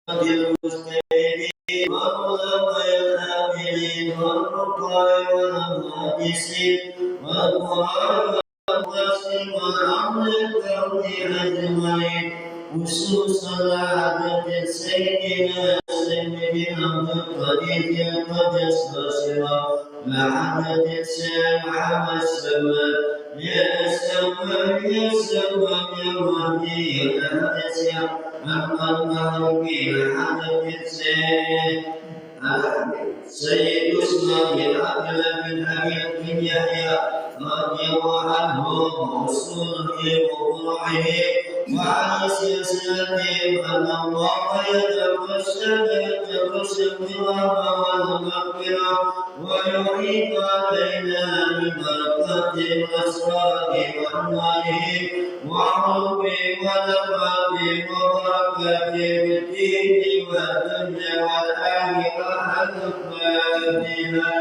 المجتهدين وعلماء العاملين والرقاء والمحدثين والقرآن والتفسير والأمر الكون أجمعين خصوصا عبد سيدنا عبد القدير المتجسر لعبد السلام على السماء يا سماء يا سماء يا وهدي الأنسى أما الحمد سيد اسماعيل عبد بن أبي بن يحيى رضي الله عنه ورسوله وقرعه وعن سلسلتهم أن الله يتقسم بالرحمة والمغفرة ويعيد علينا ببركة الأسرار وأنواره وعلومه ونفعه وبركاته في الدين والدنيا والآخرة الفاتحة.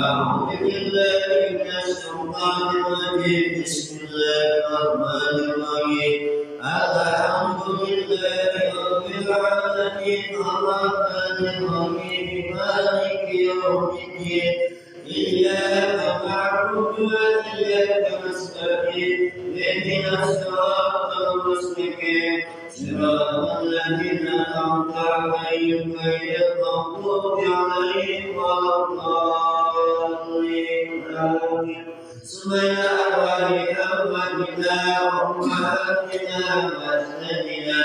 أعوذ بالله من الشيطان الرجيم. بسم الله الرحمن الرحيم. الحمد لله رب العالمين الرحمن الرحيم مالك يوم الدين إياك نعبد وإياك نستعين اهدنا الصراط المستقيم صراط الذين أنعمت عليهم غير المغضوب عليهم ولا الضالين آمين. سبحان الله وبحمده وأمهاتنا وأجدادنا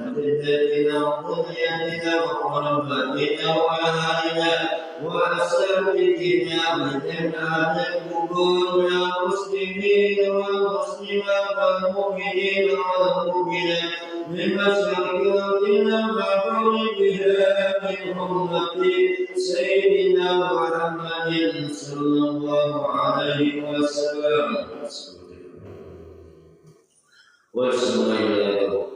وجدتنا وذريتنا وقرابتنا وأهلنا وأساتذتنا وجميع القبور المسلمين والمسلمات والمؤمنين والمؤمنات من مشرق أرضنا ومغربها من أمة سيدنا محمد صلى الله عليه وسلم. Wassalamualaikum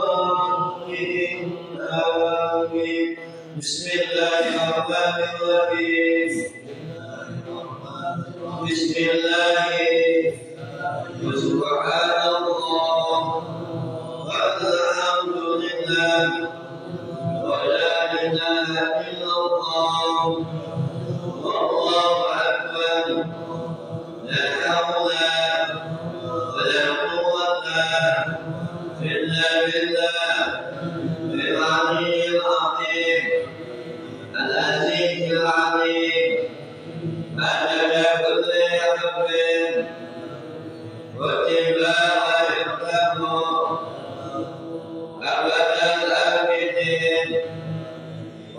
الضالين آمين بسم الله الرحمن الرحيم بسم الله وسبحان الله والحمد لله ولا إله إلا الله والله أكبر لا حول ولا قوة إلا بالله العلي العظيم العزيز العليم عدد كل حرف واتباع يحكم أبد الآبدين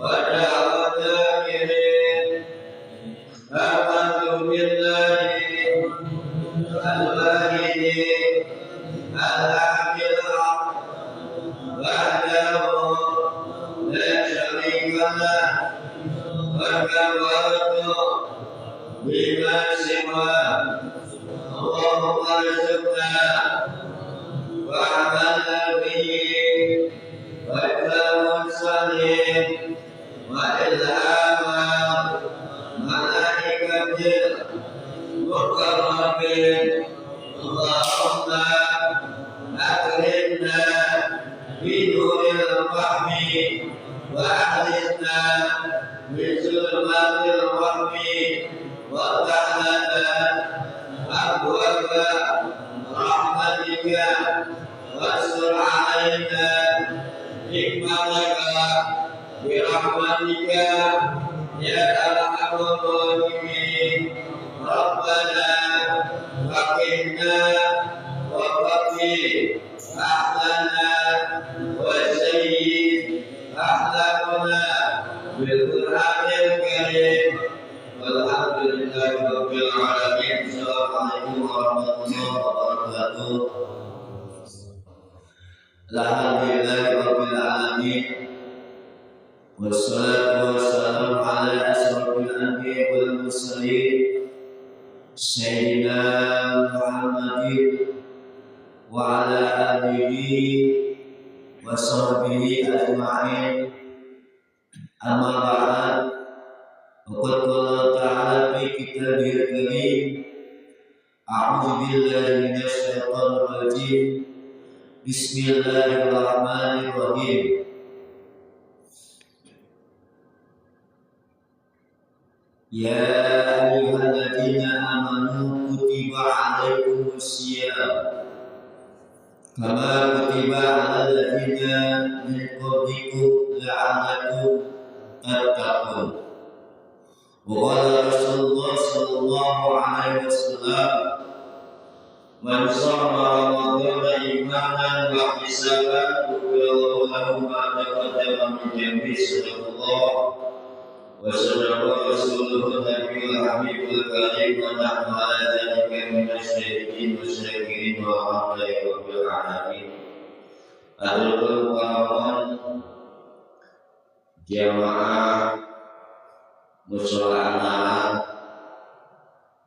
ودعوة الآخرين آمنت بالله الواحد الأحد الحق وحده لا شريك له وكفرت بما سواه اللهم ارزقنا وعملنا به وإكرام الصالحين وإلهام ملائكته المقربين اللهم أكرمنا بنور الفهم وأحرزنا من ظلمات الوهم وافتح لنا أبواب رحمتك واستر علينا حكمتك برحمتك يا أرحم الراحمين ربنا فقنا وفقه أهلنا وسيد أخلاقنا بالقرآن الكريم والحمد لله رب العالمين. السلام عليكم ورحمة الله وبركاته. Alhamdulillah rabbil alamin. Wassalatu wassalamu ala asrofil anbiya wal mursalin Sayyidina Muhammadin wa ala alihi wa sahbihi ajma'in. Amma ba'd. Waqad qala ta'ala fi kitabihil karim. A'udzu billahi minasy syaithanir rajim. Bismillahirrahmanirrahim. Ya ayyuhalladzina amanu kutiba 'alaikumusiyam kama kutiba 'alal ladzina min qablikum la'allakum tattaqun. Wa qala Rasulullah sallallahu alaihi wasallam man shoma ramadhana imanan wa ihtisaban ghufira lahu ma taqaddama min dhanbihi. Sadaqallah wa sadaqa rasuluhu nabiyul habibul karim wa nahnu ala dzalika minasyaitin wasyakirin wa alhamdulillahi rabbil alamin. Adul kawan jamaah mushola anak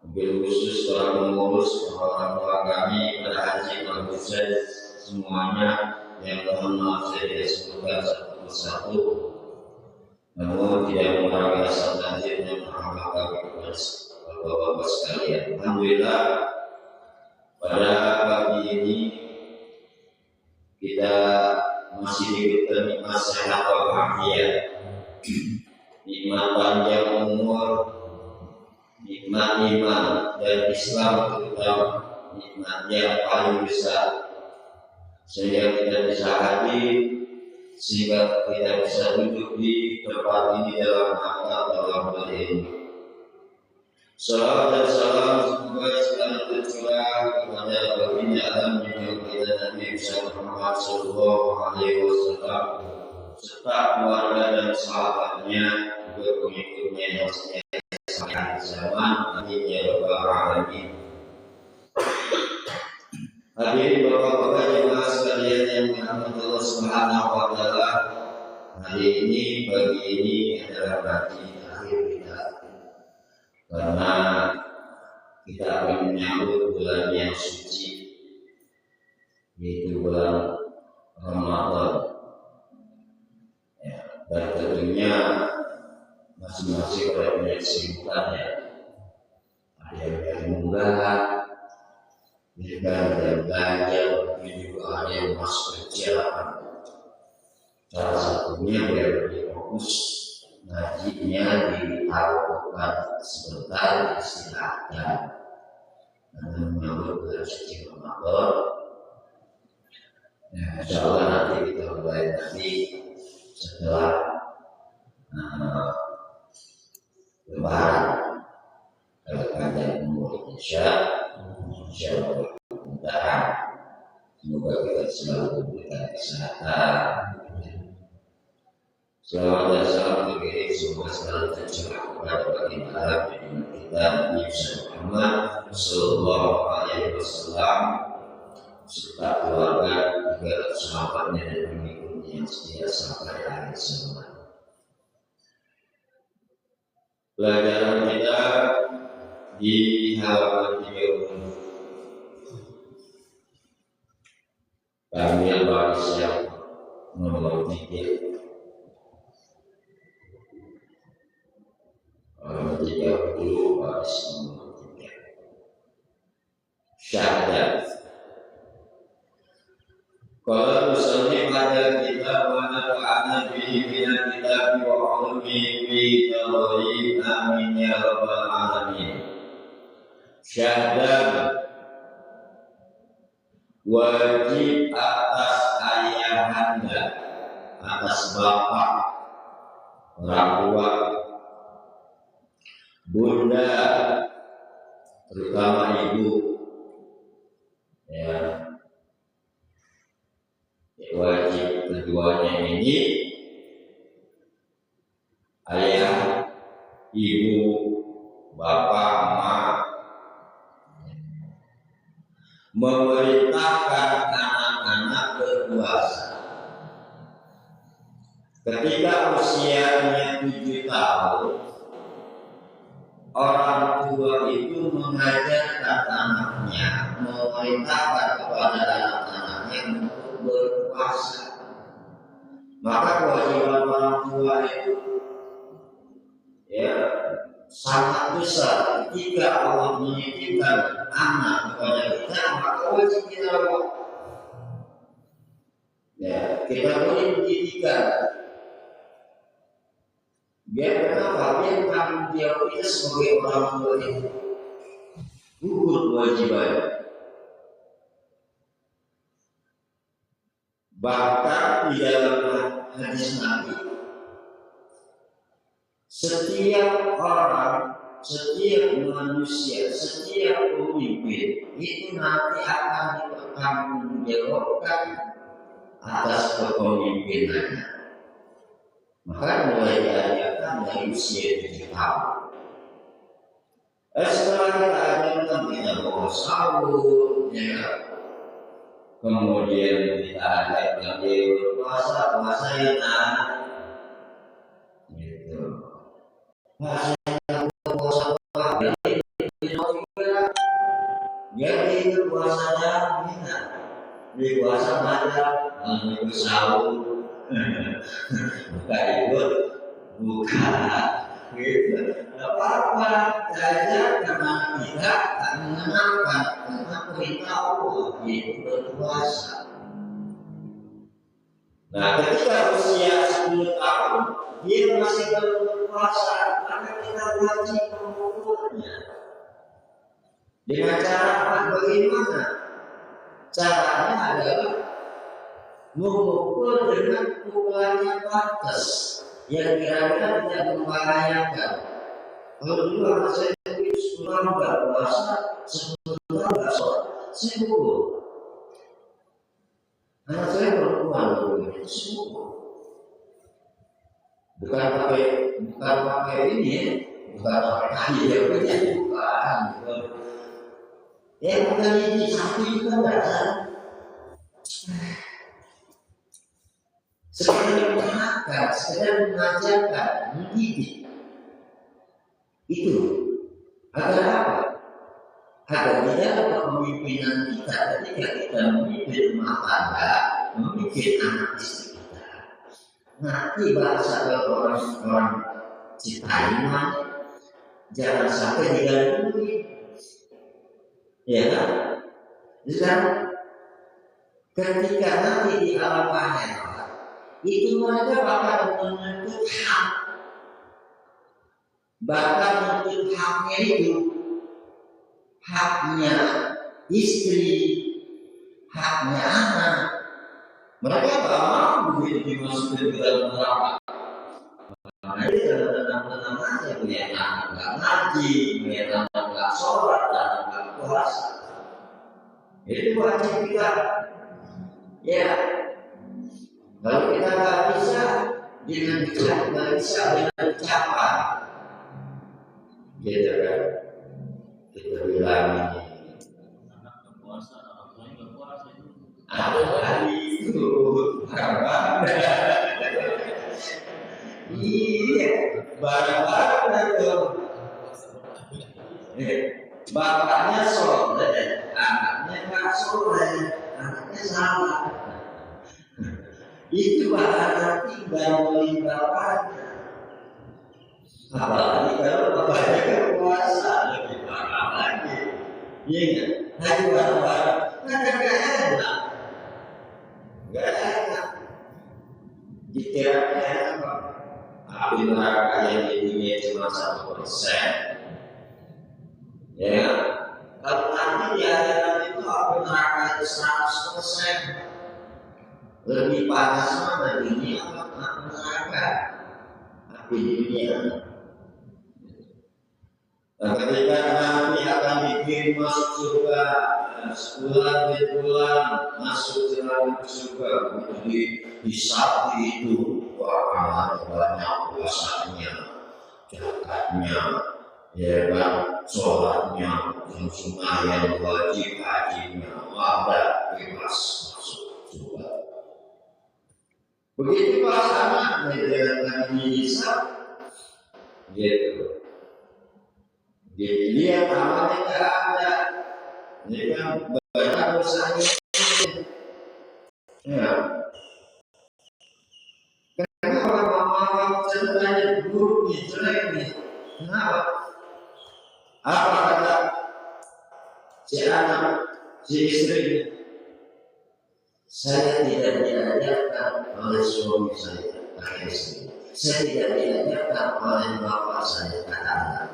mobil khusus para pengurus orang tua kami pada haji Al-Hussein semuanya yang mohon maaf saya tidak sebutkan satu persatu, namun tidak mengurangi rasa takzim dan rahmat kami kepada bapak-bapak sekalian. Alhamdulillah pada pagi ini kita masih diberikan nikmat sehat walafiat, nikmat panjang umur, nikmat iman dan Islam terutama nikmat yang paling besar, sehingga kita bisa hadir, sehingga kita bisa duduk di tempat ini dalam rangka dalam ini. Salawat dan salam semoga selalu tercurah kepada baginda alam yang kita Nabi Muhammad sallallahu alaihi wasallam serta keluarga dan sahabatnya, pengikutnya yang sampai zaman. Amin ya rabbal alamin. Hadirin bapak-bapak jemaah sekalian yang dirahmati Allah Subhanahu wa taala, hari ini pagi ini adalah pagi akhir kita, karena kita akan menyambut bulan yang suci, yaitu bulan Ramadan. Ya, dan tentunya masing-masing oleh punya kesibukannya. Ada yang dari munggahan, ada yang belanja, tapi juga ada yang masuk perjalanan. Salah satunya biar lebih fokus ngajinya ditaruhkan sebentar istirahatkan dan menyambut bulan suci Ramadan. Ya, insya Allah nanti kita mulai nanti setelah Lebaran kalau panjang umur insya Allah mudah-mudahan semoga kita selalu diberikan kesehatan. Selamat dan salam terkini semoga selalu tercurah kepada baginda kita Nabi Muhammad Sallallahu Alaihi Wasallam serta keluarga juga sahabatnya dan pengikutnya yang setia sampai akhir zaman. Pelajaran kita di halaman 30 kami yang baris yang nomor 3 halaman 30 baris nomor 3 syahadat. Kalau muslim pada kitab wa nafa'ana bihi minal kitab wa ulumi bi tawari amin ya rabbal alamin. Syahadat wajib atas ayahanda, atas bapak, orang tua, bunda, terutama ibu, ya. Wajib keduanya ini ayah, ibu, bapak, emak memerintahkan anak-anak berpuasa. Ketika usianya 7 tahun, orang tua itu mengajarkan anaknya, memerintahkan kepada anak-anaknya untuk berpuasa. Maka kewajiban orang tua itu ya sangat besar. Ketika Allah menitipkan anak kepada kita, maka wajib kita lakukan. Ya, kita boleh pendidikan. Biar kenapa? Biar tanggung jawab kita sebagai orang tua itu gugur kewajibannya. Bahkan di dalam hadis Nabi, setiap orang, setiap manusia, setiap pemimpin itu nanti akan dipertanggungjawabkan atas kepemimpinannya. Maka mulai diajarkan dari usia 7 tahun. Setelah kita ajarkan kita bawa sahur, ya. Kemudian kita ajarkan dia berpuasa, puasain anak. Gitu. Puasa jadi itu puasanya kita di puasa malam, itu sahur. Buka ikut, buka gitu. Apa-apa saja karena kita tak mengenalkan tentang perintah Allah yaitu berpuasa. Nah, ketika usia 10 tahun dia masih berpuasa, maka kita wajib mengukurnya. Dengan cara apa? Bagaimana? Caranya adalah mengukur dengan ukurannya batas yang kira-kira tidak membahayakan. Kalau dulu anak saya itu 10 tahun nggak puasa, 10 tahun nggak sholat, saya ukur. Anak saya perempuan itu semua. Bukan pakai ini ya, bukan pakai kayu ya, bukan. Ya bukan ini satu juga nggak ada. Sekedar mengingatkan, sekedar mengajarkan, mendidik. Itu agar apa? Agar tidak kepemimpinan kita ketika kita memimpin rumah tangga, memimpin anak istri kita. Nanti bahasa orang Citaiman, jangan sampai diganggu, ya kan? Dan ketika nanti di alam akhirat, itu mereka bakal menuntut hak, bakal menuntut haknya itu, haknya istri, haknya anak. Mereka tak mau begitu dimasukin ke dalam neraka. Makanya tenang-tenang aja, punya anak nggak ngaji, punya anak nggak sholat, anak nggak puasa. Itu wajib kita. Ya, kalau kita nggak bisa dengan ucapan, gitu kan? Kita bilang anak nggak puasa, anak saya nggak puasa itu. Ada lagi itu, apa? Iya, barang-barang itu. Bapaknya soleh, anaknya nggak soleh, anaknya salah. Itu bakal tinggal bapaknya. Apalagi kalau bapaknya nggak puasa, lebih parah lagi. Iya nggak? Lagi barang-barang, nggak enak, nggak enak. Dikira-kira apa? Api neraka yang di dunia cuma 1%. Ya, kalau nanti di akhirat itu api neraka itu 100%. Lebih panas mana dunia apa neraka? Api dunia. Dan ketika nanti akan dikirim masuk surga, sebulan demi bulan masuk ke dalam surga, begitu disapi itu wah banyak puasanya, zakatnya, ya kan, sholatnya, yang sunnah yang wajib hajinya, ada bebas masuk surga. Begitu pasangan dengan hisab, gitu. Dia amalnya nggak ada, ini kan banyak dosanya. Ya. Kenapa mama ceritanya buruk nih, jelek nih? Kenapa? Apa kata si anak, si istri? Saya tidak diajarkan oleh suami saya, kata istri. Saya tidak diajarkan oleh bapak saya, kata anak.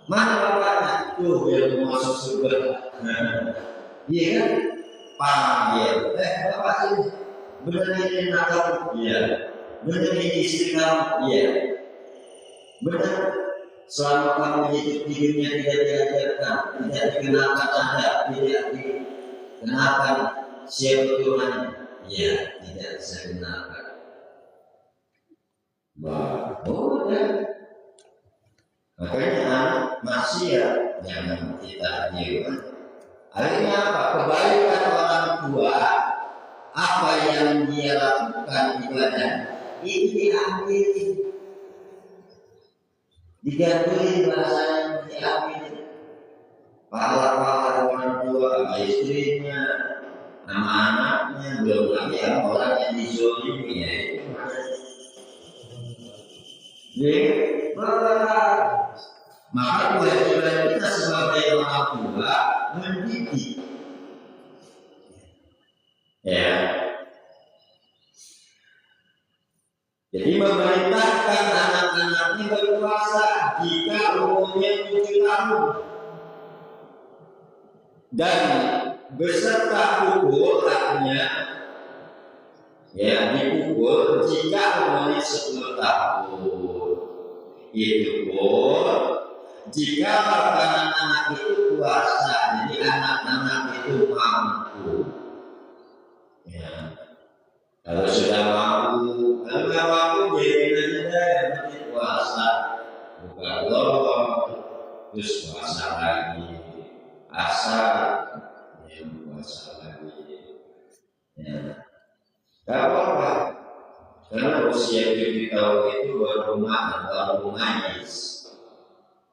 Mana bapaknya? Tuh yang mau masuk surga. Iya kan? Panggil. Bapak sini. Benar ini anak kamu? Iya. Benar ini istri kamu? Iya. Benar. Selama kamu hidup di dunia tidak diajarkan, tidak dikenalkan Anda, tidak dikenalkan siapa Tuhan. Iya, tidak bisa dikenalkan. Boleh. Makanya masih ya jangan kita diam. Akhirnya apa? Kebaikan orang tua, apa yang dia lakukan ibadah itu diambil, digantungin bahasa yang diambil. Pahala-pahala orang tua, istrinya, anak-anaknya, belum lagi orang yang dizolimi ya itu. Maka kewajiban kita sebagai orang tua mendidik, ya. Jadi memerintahkan anak-anaknya berpuasa jika umurnya 7 tahun dan beserta pukulannya, ya dipukul jika umurnya 10 tahun. Itu pun jika anak-anak itu puasa, jadi anak-anak itu mampu. Ya. Kalau sudah mampu, kalau nggak mampu jadi aja yang penting puasa. Buka lorong, terus puasa lagi. Asal yang puasa lagi. Ya. Gak apa-apa. Karena usia 7 tahun itu baru mayis.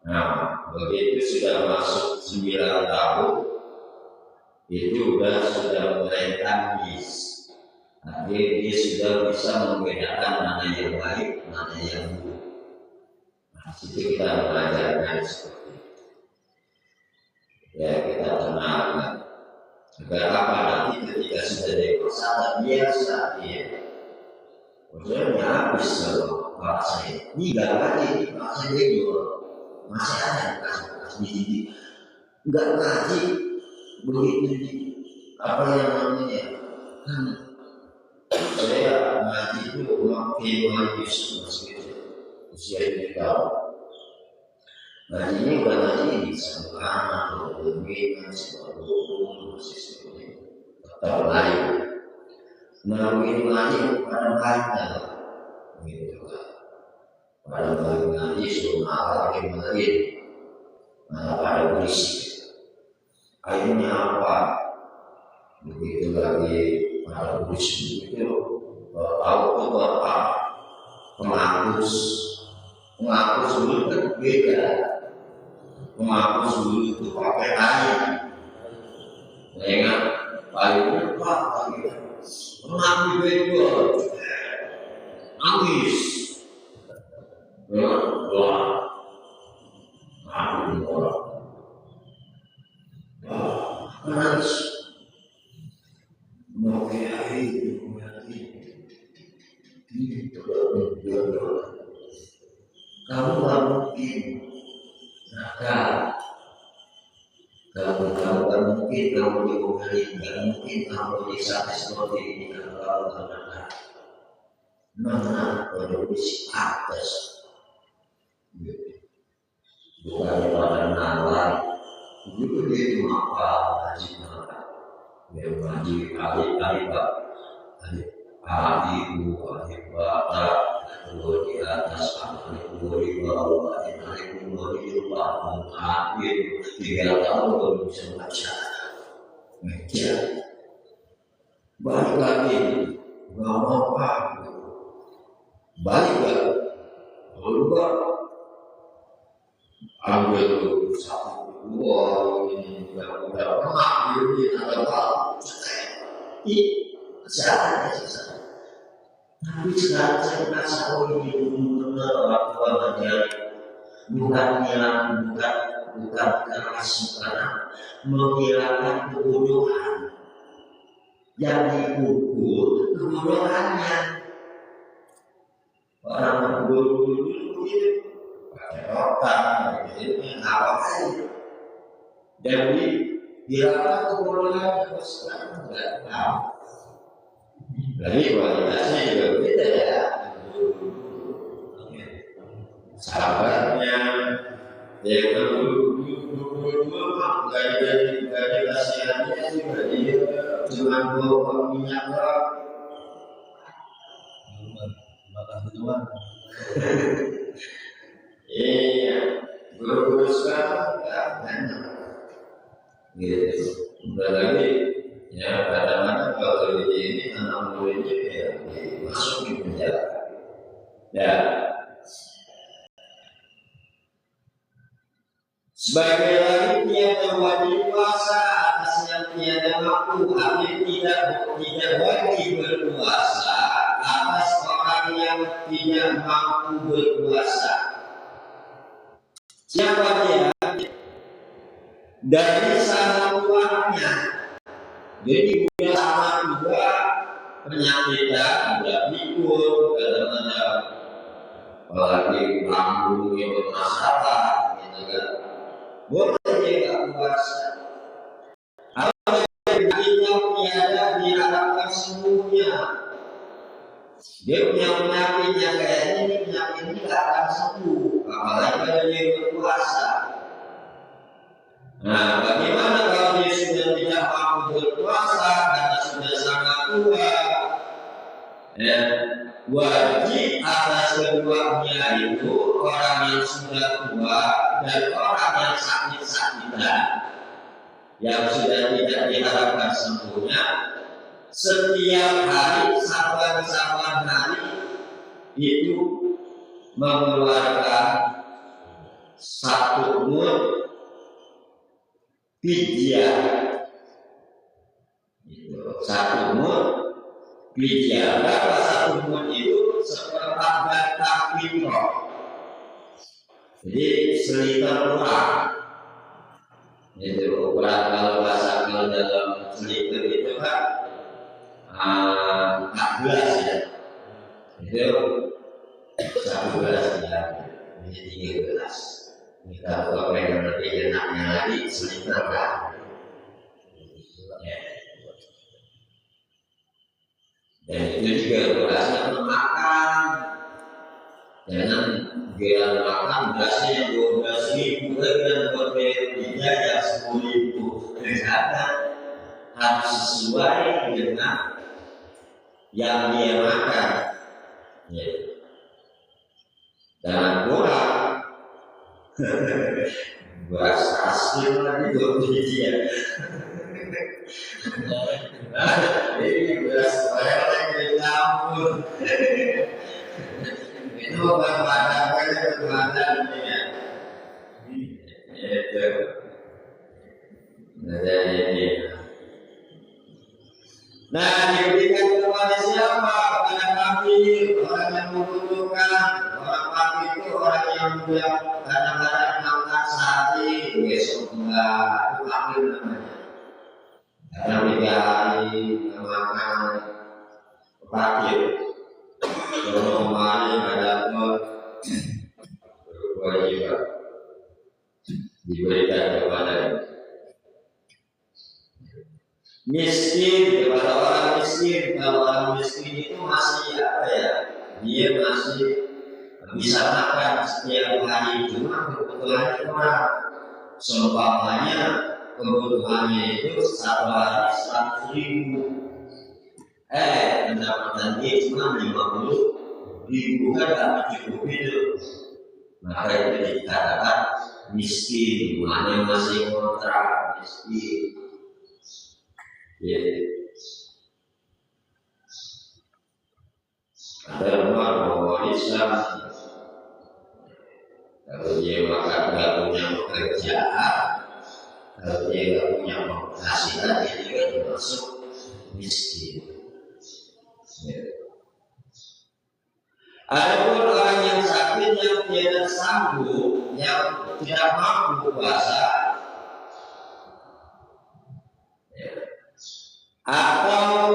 Nah, begitu sudah masuk 9 tahun, itu sudah mulai tangis. Akhirnya dia sudah bisa membedakan mana yang baik, mana yang buruk. Nah, situ kita belajarkan seperti itu. Ya, kita tenangkan. Agar apa nanti ketika sudah dewasa, biasa dia. Maksudnya habis kalau saya ini gak lagi, saya bego. Masih ada kasih dididik. Enggak ngaji begitu apa yang namanya kan saya ngaji itu makin masih usia 7 tahun. Ngaji ini bukan ngaji bisa anak atau lebih masih seperti tetap lain. Nah begitu ngaji pada baiknya gitu kan. Pada baik ngaji suruh malah kemarin pada berisik. Akhirnya apa? Begitu lagi pada berisik itu tahu tuh bapak penghapus dulu kan beda. Penghapus dulu itu pakai air. Ingat paling depan lagi. Penghapus itu nangis. Doa. Aku orang. Harus mau kayak itu, kamu nggak mungkin nakal. Kalau kamu nggak mungkin kamu dibukali, nggak mungkin kamu disate seperti ini kalau kamu nakal. Mana kondisi atas, bukan pada nalar. Itu dia cuma apa haji mana? Ya haji ahli bata, dua di atas, dua di bawah, dua di depan, akhir 3 tahun baru bisa baca. Meja, balik lagi, nggak mau apa, balik lagi, lupa, ambil satu. Wah, ini udah pernah ini ada apa? Ini siapa sih? Tapi sekarang saya merasa ini benar orang tua mengajar, bukan keras, karena menghilangkan kebodohan. Yang dipukul kebodohannya. Orang bodoh itu pakai otak, ini apa? Jadi dilakukan kebodohan yang sekarang tidak tahu. Jadi kualitasnya juga beda ya. Sahabatnya, dia dulu nggak ada kasihannya juga dia cuma bawa minyak doang. Makasih Tuhan. Iya, guru-guru sekarang nggak banyak. Gitu, udah lagi ya kadang-kadang kalau ini anak muridnya ya masuk di penjara ya. Sebagai lagi tiada wajib puasa atas yang tiada mampu, artinya tidak wajib berpuasa atas orang yang tidak mampu berpuasa. Siapa dia? Dari sana tuannya. Jadi punya sama juga penyakitnya, tidak pikun, kadang-kadang apalagi lambung yang bermasalah, gitu kan. Boleh dia nggak puasa. Apa penyakitnya tiada diharapkan sembuhnya. Dia punya penyakitnya kayak ini, penyakit ini nggak akan sembuh, apalagi kalau dia berpuasa. Nah, bagaimana kalau dia sudah tidak mampu berpuasa karena sudah sangat tua? Ya, wajib atas keduanya itu orang yang sudah tua dan orang yang sakit-sakitan yang sudah tidak diharapkan sembuhnya, setiap hari, saban-saban hari itu mengeluarkan satu mud fidyah Satu mut dijaga satu mut itu seperempat kaki roh. Jadi seliter kurang. Itu ukuran kalau bahasa kalau dalam seliter itu kan 14 ya. Itu 11 ya. Ini 13. Kita kalau pengen lebih enaknya lagi seliter kan. Ya. Dan itu juga berasnya makan. Jangan dia makan berasnya 12.000 dan berbeda yang 10.000. Karena harus sesuai dengan yang dia makan. Ya. Jangan kurang. Beras asli lagi 20 dia. Ini beras bayar yang campur. Itu badan ya. Itu. Nah, diberikan kepada siapa? Kepada kafir, orang yang membutuhkan. Orang kafir itu orang yang kadang-kadang makan sehari, besok enggak. Itu kafir namanya. Karena 3 hari makan kafir. Kalau kemarin ada kewajiban diberikan kepada miskin, kepada orang miskin. Kalau orang miskin itu masih apa ya? Dia masih bisa makan setiap hari, cuma kebutuhannya kurang. Seumpamanya kebutuhannya itu satu hari 100.000. Pendapatan dia cuma 50.000 kan tak cukup itu. Maka itu dikatakan miskin, mana masih kontrak miskin. Ya. Ada rumah bahwa Islam kalau dia makan nggak punya pekerjaan, kalau dia nggak punya penghasilan, dia juga termasuk miskin. Ya. Adapun orang yang sakit yang tidak sanggup, yang tidak mampu puasa, ya. Atau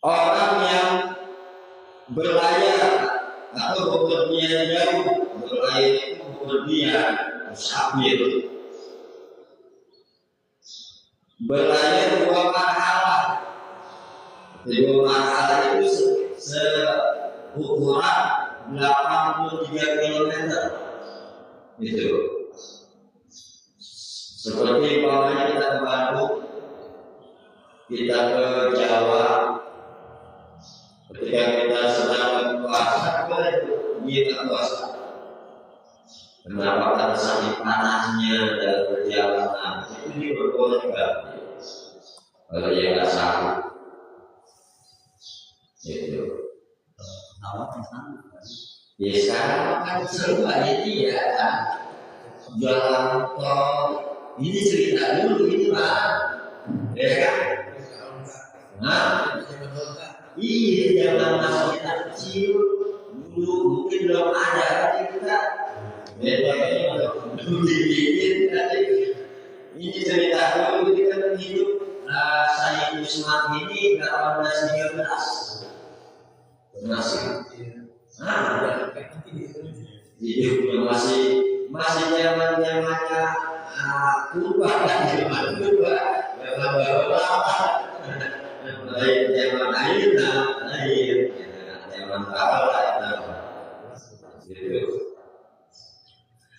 orang yang berlayar atau bepergian jauh, berlayar itu bepergian, musafir. Berlayar 2 marhalah. 2 marhalah itu seukuran 83 km. Itu. Seperti umpamanya kita ke Bandung, kita ke Jawa, ketika kita sedang puasa, kita puasa. Kenapa? Karena saking panasnya dalam perjalanan itu diperbolehkan. Kalau dia nggak sanggup, itu. Awak sanggup kan? Ya sekarang kan seru aja dia kan. Jalan tol ini cerita dulu ini pak, ya kan? Nah, iya zaman masih kita kecil dulu mungkin belum ada kan kita. Ini cerita dulu kita hidup saya Usman ini 1813 masih hidupnya masih zamannya purba dan zaman purba zaman baru-baru zaman air zaman bawah gitu.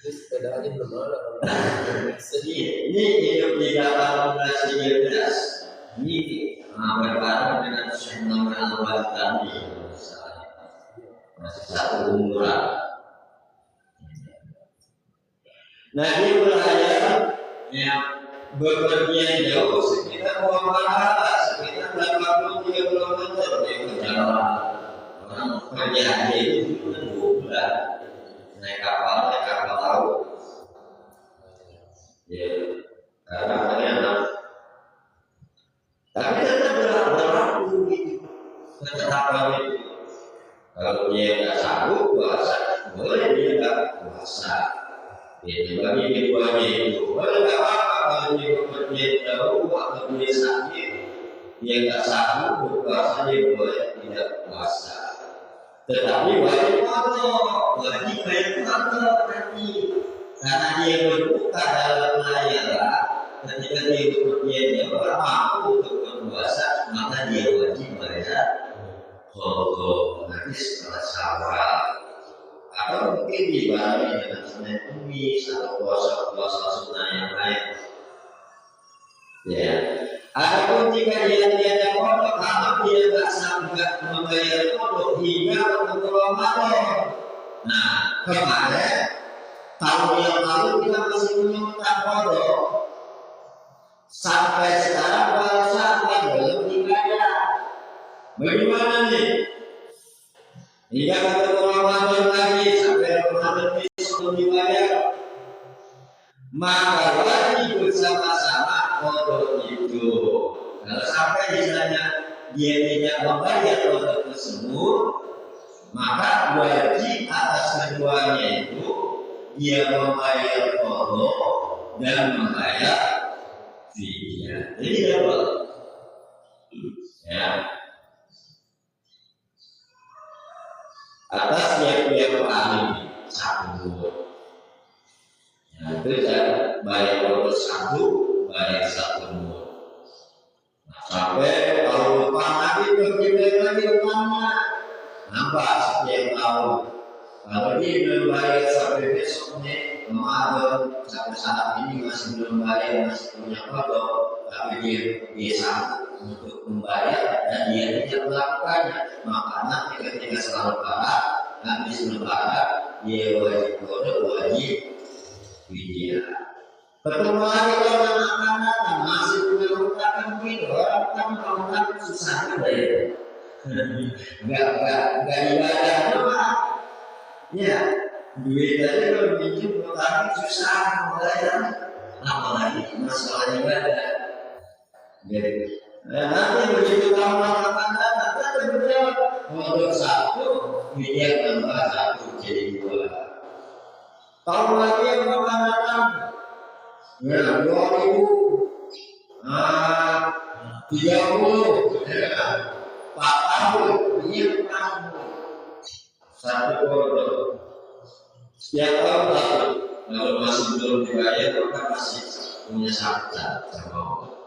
Sepeda aja belum ada. Ini hidup di 1813 ini berbareng dengan Sunan Al-Bantani masih satu umuran. Nah dia berlayar yang bepergian jauh sekitar 2 marhalah, sekitar 83 km dari perjalanan. Orang kerja itu cuma 2 bulan. Naik kapal laut. Kalau dia nggak sanggup puasa, boleh dia nggak puasa. Itu bagi keduanya itu boleh nggak apa-apa kalau dia bekerja jauh atau dia sakit, dia nggak sanggup berpuasa, dia boleh tidak puasa. Tetapi wajib bayar qadha nanti, karena dia berbuka dalam layanan. Ketika dia bekerja jauh mampu untuk berpuasa, maka dia wajib bayar qadha nanti setelah Syawal. Atau mungkin dibarengi dengan Senin Kamis atau puasa-puasa sunnah yang lain. Ya. Adapun jika dia tiada kodok, kalau dia tak sanggup membayar kodok hingga untuk Ramadan. Nah, kemarin tahun yang lalu kita masih menyebutkan kodok. Sampai sekarang sampai belum dibayar. Bagaimana nih? Hingga ketemu Ramadan lagi sampai Ramadan besok dibayar, maka wajib bersama-sama kodok itu. Kalau sampai misalnya dia tidak membayar kodok tersebut, maka wajib atas keduanya itu dia membayar kodok dan membayar fidyah. Jadi double. Ya. Atas dia ahli satu, ya, itu bayar kodok satu, bayar satu. Nah, sampai tahun depan lagi berbeda lagi utangnya, nambah setiap tahun. Kalau dia belum bayar sampai besok nih, Ramadan sampai saat ini masih belum bayar, masih punya kodok, tapi dia sanggup untuk membayar dan dia tidak melakukannya, makanya ketika setelah lebaran, habis lebaran dia wajib kodok, wajib fidyah. Ketemu lagi orang akan datang masih punya utang begitu, orang kan utang susah juga ya, nggak ibadah doang, ya duit aja kalau pinjam utang susah membayar, apalagi masalah ibadah. Jadi nanti begitu tahun akan datang, kita berjawab kodok satu, fidyah tambah satu jadi 2. Tahun lagi yang akan datang, ya 2030, 4 tahun, ini satu kodok. Setiap tahun satu, kalau masih belum dibayar, maka masih punya syarat sama.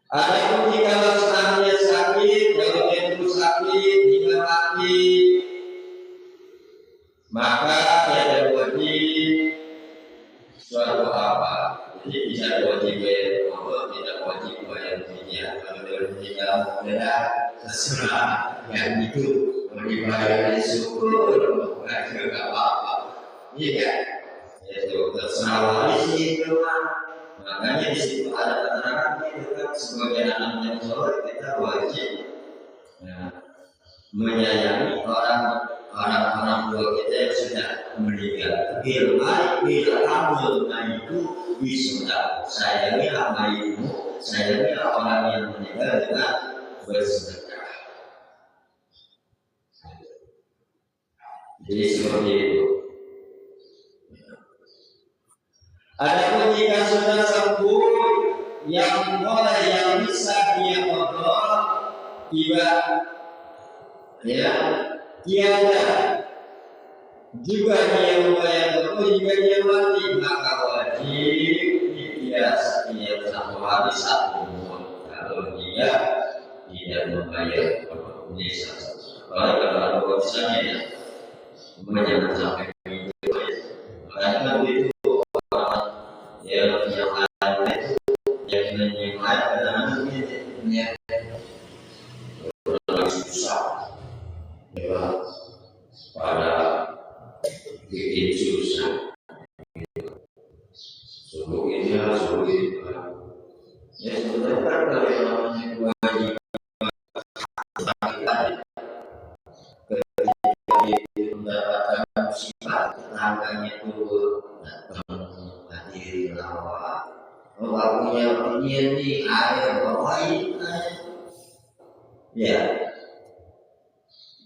Adapun jika seandainya sakit, kalau dia itu sakit hingga mati, maka tiada wajib suatu apa. Jadi tidak wajib bayar kodok, tidak wajib bayar fidyah. Kalau dia meninggal muda, terserah yang itu mau dibayar syukur, nggak apa-apa. Iya, itu terserah waris itu kan. Makanya di situ ada keterangan kita sebagai anak yang soleh kita wajib menyayangi orang tua kita yang sudah meninggal. Bila kamu itu wisuda, sayangilah bayimu, sayangilah orang yang meninggal dengan bersedekah. Jadi seperti itu. Adapun jika sudah sembuh, yang boleh yang bisa dia kodok, tiba, ya, tiada juga dia membayar kodok, jika dia mati maka wajib dia setiap 1 hari 1 umur. Kalau dia tidak membayar kodok ini satu. Kalau ada misalnya ya, jangan sampai begitu. Karena begitu. Yang lain yang lain kadang-kadang ini susah, ya, pada bikin susah. Suruh ini suruh itu. Ya sebenarnya kan kalau yang namanya wajib ketika dia mendapatkan musibah, tetangganya turun datang hadir lawak. Kalau punya opinion di air bawain, ya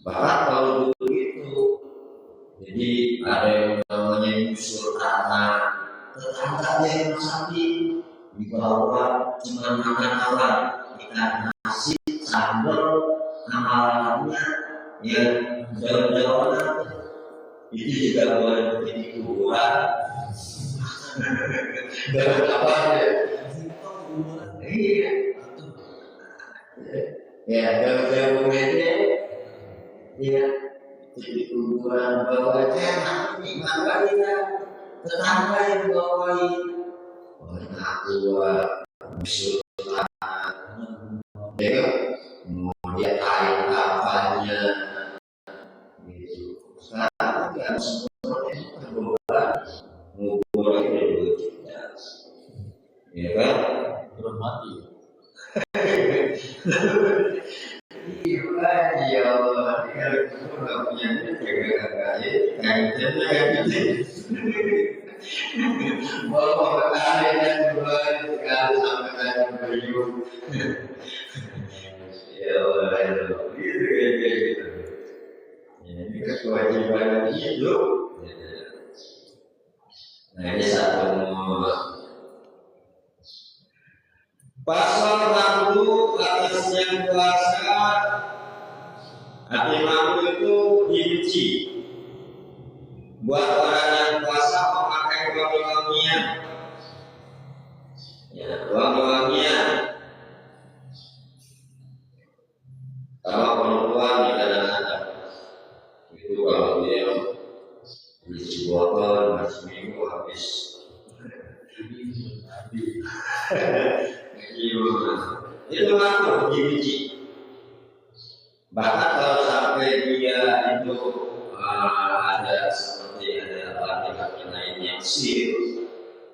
Bahkan kalau dulu itu, jadi ada yang namanya nyusul tanah, tetangga yang sapi dibawa cuma makan awan, ikan nasi, sambal, amalannya yang jauh-jauh itu juga boleh jadi kuburan. Dapat apa ya? Iya. Ya, jauh-jauh aja. Iya. Jadi kuburan bawahnya nanti makanya tetangga yang bawain. Banyak keluar musuh. Ya, mau dia tarik kapalnya gitu. Sekarang nggak semuanya terbuka, ngubur itu ya kan? Terus mati. Iya, Allah, kalau kita nggak punya jaga kaya, kayak bawa kalian dan buat kalau sampai kalian beriuk. Ya Allah, gitu. Ini kewajiban hidup. Nah, ini satu pasal 60 atasnya puasa. Hati mampu itu dibenci. Buat orang yang puasa memakai wangi-wangian. Ya, wangi-wangian. Sama perempuan di kadang-kadang itu kalau dia isi botol seminggu habis. Itu mampu dibenci. Bahkan kalau sampai dia itu ada seperti ada laki-laki lain yang sir,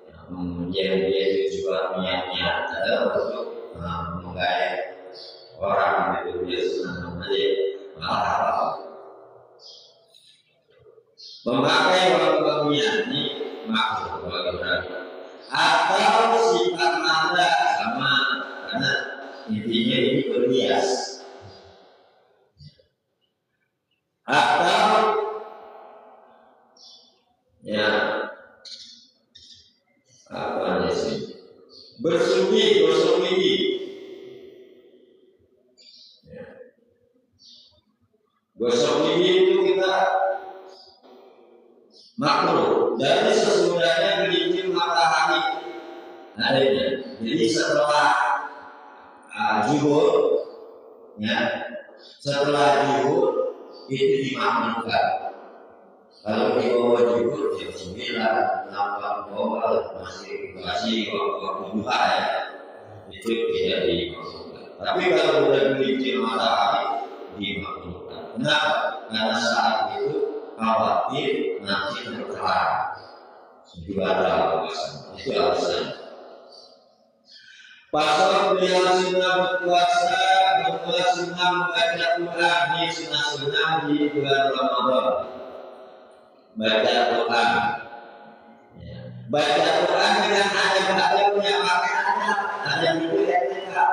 kemudian dia itu juga niatnya adalah untuk menggait orang itu, dia senang malah memakai wangi-wangian ini makhluk bagi atau sifat anda sama, karena intinya ini berhias. Atau ya apa sih gosok gigi ya. Gosok gigi itu kita makruh dari sesudahnya gelincir matahari adanya. Jadi setelah zuhur ya, setelah zuhur itu dimakruhkan. Kalau di bawah zuhur jam 9, 8 masih waktu duha ya, itu tidak dimakruhkan. Tapi kalau sudah gelincir matahari dimakruhkan. Kenapa? Karena saat itu khawatir nanti terkelar ibadah itu alasan. Pasal beliau sunnah berpuasa membaca Quran di sunnah di bulan Ramadan. Baca Quran, ya. Baca Quran dengan ada punya pakai ada itu ya tidak.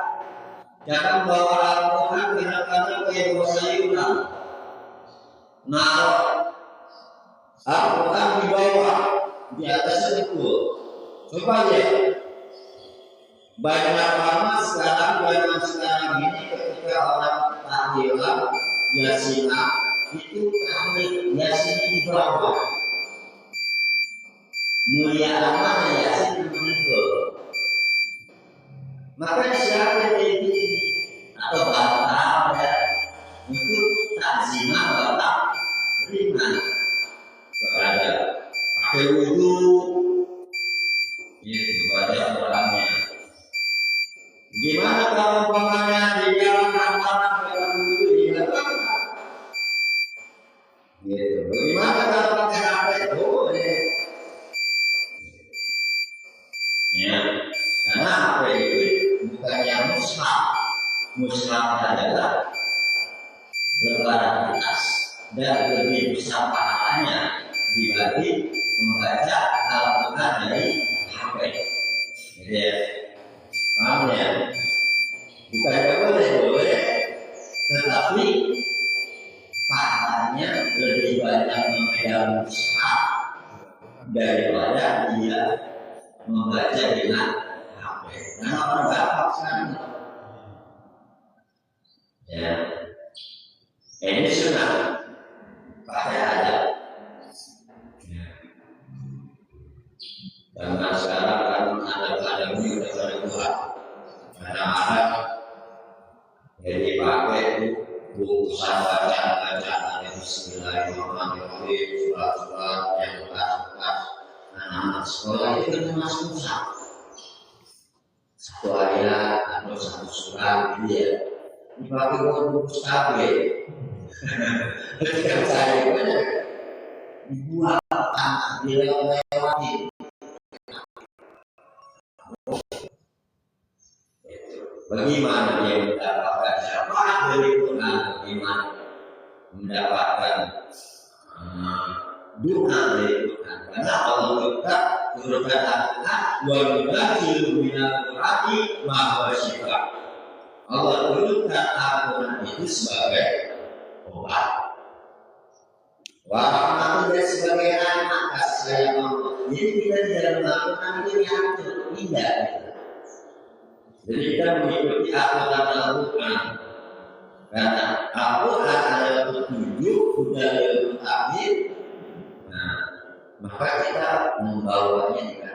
Jangan bawa Al-Quran kadang-kadang kayak bawa sayuran. Naruh Al-Quran di bawah, di atasnya dipul. Coba ya. Banyak lama sekarang ini ketika orang tahlilan yasinah itu tahlil yasin di bawah. Mulia mana yasin menentu. Maka siapa yang ini atau batal ya itu takzimah batal beriman kepada pakai wudu itu baca Qurannya. Gimana kalau umpamanya di dalam ramalan dalam wudu dilakukan? Gitu. Bagaimana kalau pakai HP? Boleh. Ya, karena HP itu bukan yang mushaf. Mushaf adalah lembaran atas dan lebih besar pahalanya dibanding membaca Al-Quran dari HP. Jadi, paham ya? Bukan boleh, tetapi otaknya lebih banyak memegang mushaf daripada dia membaca dengan HP. Karena orang gampang sekali. Ya, ini sunnah pakai aja. Ya. Karena sekarang kan ada ini udah pada kuat. Kadang-kadang jadi pakai itu bungkusan bacaan yang Bismillahirrahmanirrahim, surat-surat yang bekas-bekas anak-anak sekolah itu kan masuk mushaf. Satu ayat atau satu surat gitu ya. Dipakai buat bungkus kabel. Ketika saya banyak dibuat tanah dilewati. Bagaimana dia mendapatkan syafaat dari Quran? Bagaimana mendapatkan doa dari Quran? Karena Allah berkata, "Wa yunazzilu minal Qur'ani ma huwa shifaa." Allah turunkan Al-Quran itu sebagai obat. Warahmatullahi dan sebagai anak kasih sayang Allah. Jadi kita di dalam Al-Quran itu diatur, tidak. Jadi kita mengikuti aturan Al-Quran. Karena Al-Quran adalah petunjuk budaya mutakhir. Nah, maka kita membawanya juga.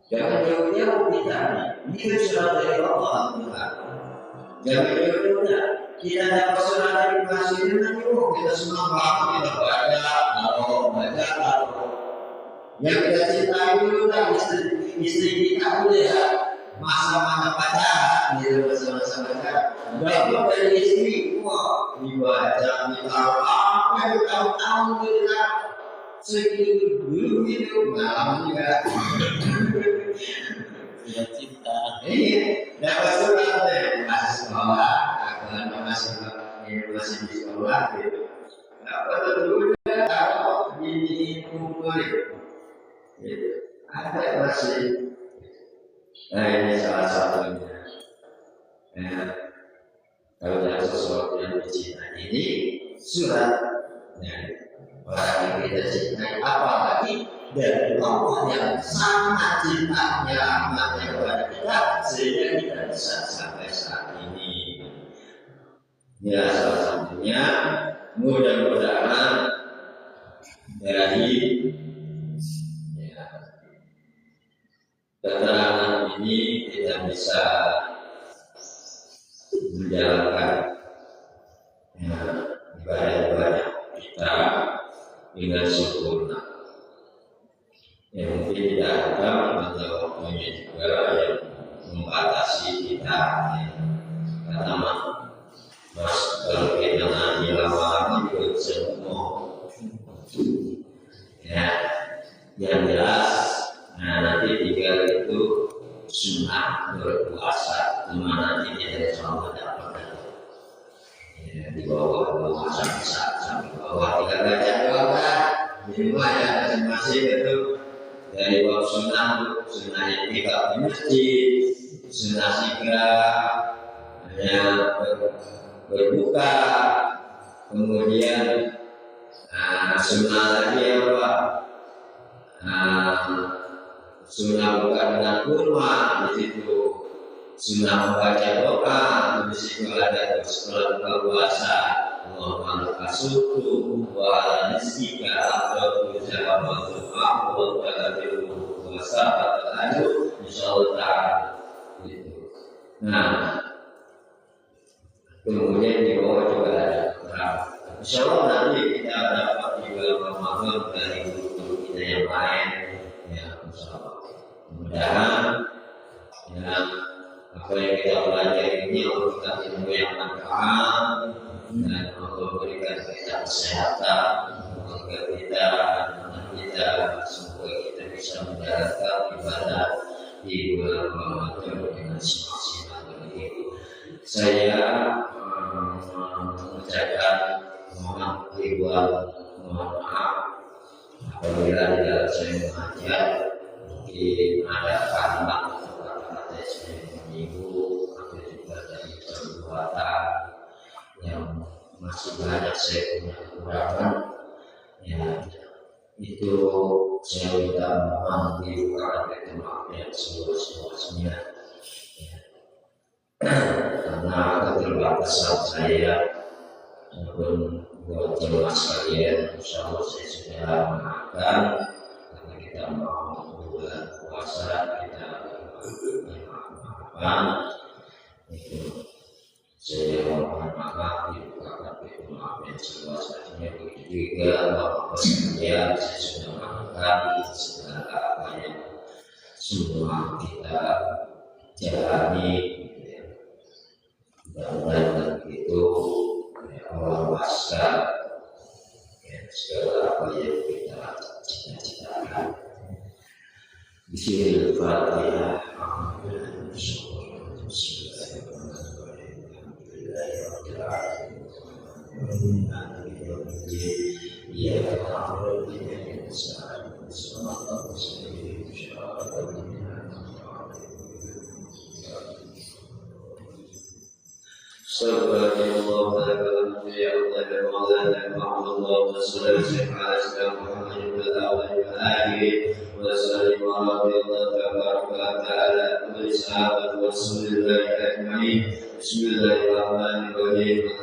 Jangan jauh-jauh kita nih. Ini kan surat dari Allah Al-Quran. Jangan jauh-jauh kita dapat surat dari Masjid nanti kita semua paham, kita baca yang kita cintai dulu kan istri kita dulu ya. Masa-masa pacaran, gitu masa-masa pacaran. Dapat dari istri, wah dibaca, ditaruh apa yang tahu-tahu kita segitu dulu gitu, malam juga. Sudah cinta. Iya, dapat surat dari masih sekolah, aku masih di sekolah gitu. Dapat dulu kalau di kumpul gitu. Ada masih. Nah ini salah satunya. Kalau ada sesuatu yang dicintai ini surat orang yang kita cintai, apalagi dari Allah yang sangat cintanya amatnya kepada kita sehingga kita bisa sampai saat ini. Ya salah satunya mudah-mudahan dari keterangan ini kita bisa menjalankan ibadah-ibadah kita dengan sempurna. Yang mungkin tidak ada pada waktunya juga yang membatasi kita. Karena mas kalau kita nanti lama-lama juga semua. Ya, yang jelas. Nah nanti tiga itu sunnah berpuasa, dimana nanti kita sama dapat ya, di bawah sampai bawah kita baca doa di rumah ya masing-masing itu dari bawah sunnah yang kita di masjid, sunnah sikra berbuka, kemudian sunnah lagi apa? Sunnah buka dengan kurma di situ, sunnah membaca doa di situ ada setelah buka puasa, Allahumma kasutu wa ala nisika atau ucapan doa wa puasa atau insyaallah taala gitu. Nah, kemudian di bawah juga ada berapa? Insyaallah nanti kita dapat juga pemahaman dari guru kita yang lain. Ya, insyaallah. Mudah-mudahan ya, apa yang kita pelajari ini Allah kita ilmu yang manfaat dan Allah berikan kita kesehatan, semoga kita semoga kita bisa menjalankan ibadah di bulan Ramadan dengan semaksimal begitu. Saya mengucapkan mohon maaf apabila di dalam saya mengajar mungkin ada kalimat atau kata-kata yang menyinggung atau juga dari perbuatan yang masih banyak saya punya kekurangan, ya itu saya minta mohon dibukakan pintu maaf yang seluas-luasnya, ya. Karena keterbatasan saya maupun buat jemaah sekalian, insya Allah saya sudah memaafkan karena kita mau bulan puasa kita maafkan itu. Saya mohon maaf dibukakan pintu maaf yang seluas-luasnya. Begitu juga bapak sekalian, saya sudah maafkan segala apa yang semua kita jalani, ya. Mudah-mudahan begitu, ya Allah luaskan, ya, segala apa yang kita cita-citakan. Bismillahirrahmanirrahim. Bismillahirrahmanirrahim.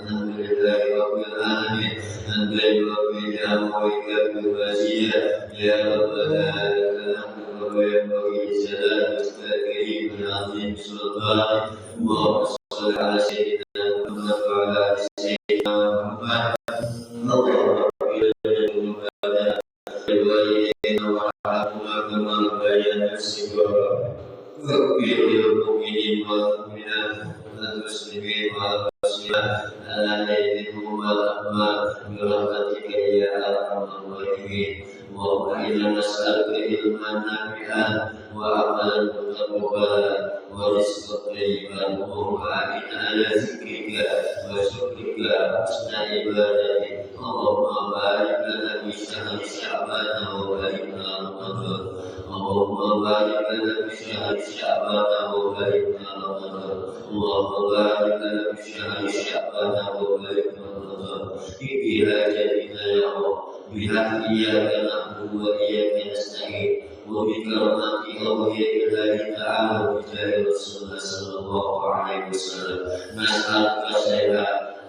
Alhamdulillahi rabbil alamin. Hamdan yuwaffiqu wa yukafi'u mazida. Ya Rabbana lakal hamdu wa yanbaghi li jalali wajhikal karim al-azim sultanik. Allahumma shalli ala sayyidina Muhammad wa ala ali sayyidina Muhammad. Allahumma ighfir lana walidayna warhamhuma kama rabbayana shighara. Waghfir lil mu'minina wal mu'minat والمسلمين والمسلمات الذين والأموات برحمتك يا أرحم الراحمين. اللهم إنا نسألك علما نافعا وعملا متقبلا ورزقا طيبا. اللهم أعنا على ذكرك وشكرك وحسن عبادتك. اللهم بارك لنا في شهر شعبان وبلغنا رمضان. اللهم بارك لنا في شهر شعبان وبلغنا رمضان. اللهم بارك لنا في شهر شعبان وبلغنا رمضان. اقضي حاجتنا يا رب، بحق إياك نعبد وإياك نستعين، وبكرامة أولياء الله تعالى وبجاه رسول الله صلى الله عليه وسلم نسألك الخير،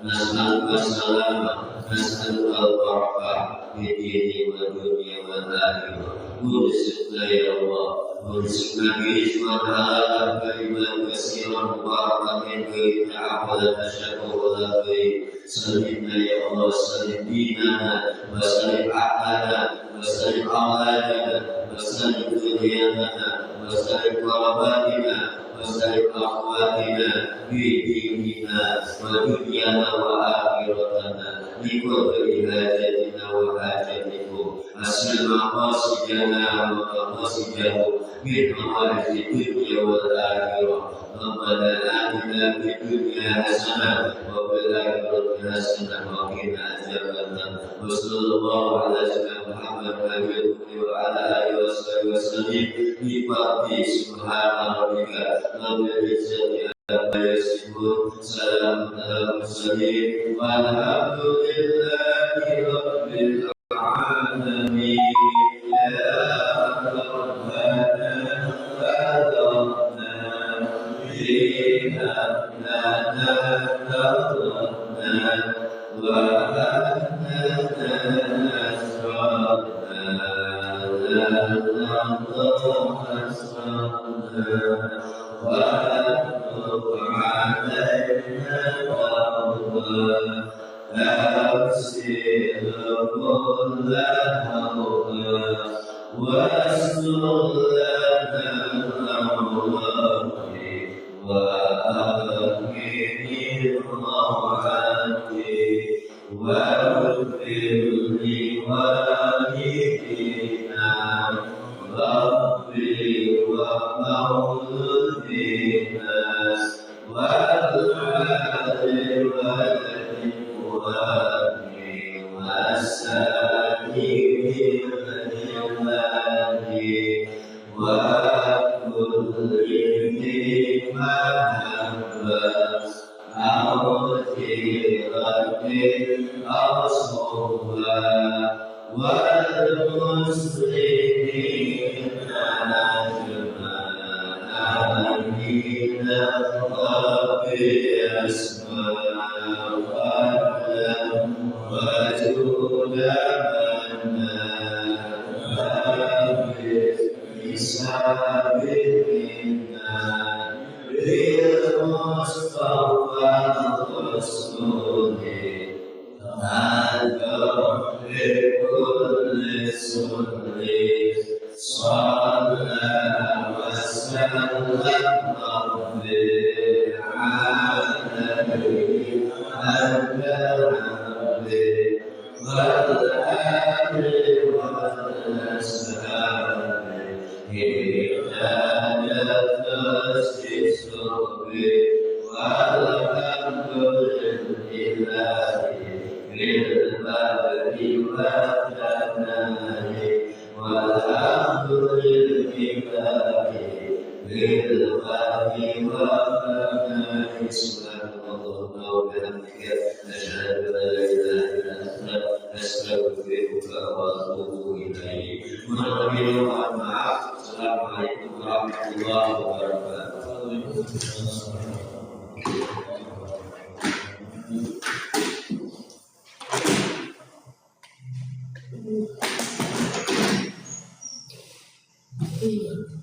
نسألك السلامة، نسألك البركة في الدين والدنيا والآخرة. ورزقنا يا الله، ورزقنا برزقا حلالا طيبا كثيرا مباركا من غير تعب ولا مشقة ولا ضيق. سلمنا يا الله، سلم ديننا وسلم أعمالنا وسلم أولادنا وسلم ذريتنا وسلم قراباتنا وسلم أخواتنا في ديننا ودنيانا وآخرتنا بقدر حاجتنا وحاجتكم. أسلم مقاصدنا ومقاصدهم من موارد الدنيا والآخرة. ربنا آتنا في الدنيا حسنة وفي الآخرة حسنة وقنا عذاب النار. وصلى الله على سيدنا محمد وعلى آله وصحبه وسلم. بفضل سبحان ربك رب العزة عما يصفون، سلام على المرسلين والحمد لله رب العالمين. يا ربنا فاغفرنا فينا لنا تضرنا وأننا أسرارنا لنا أسرارنا وأتوب علينا توبة. أبصر كل هوى واستر لنا عوراتي وأغنني روعتي واغفر لوالدينا ربي ومولدينا واجعل ولدي والسائرين لله وكل ذي محبة أو خيرة أو Assalamualaikum warahmatullahi wabarakatuh. Iya.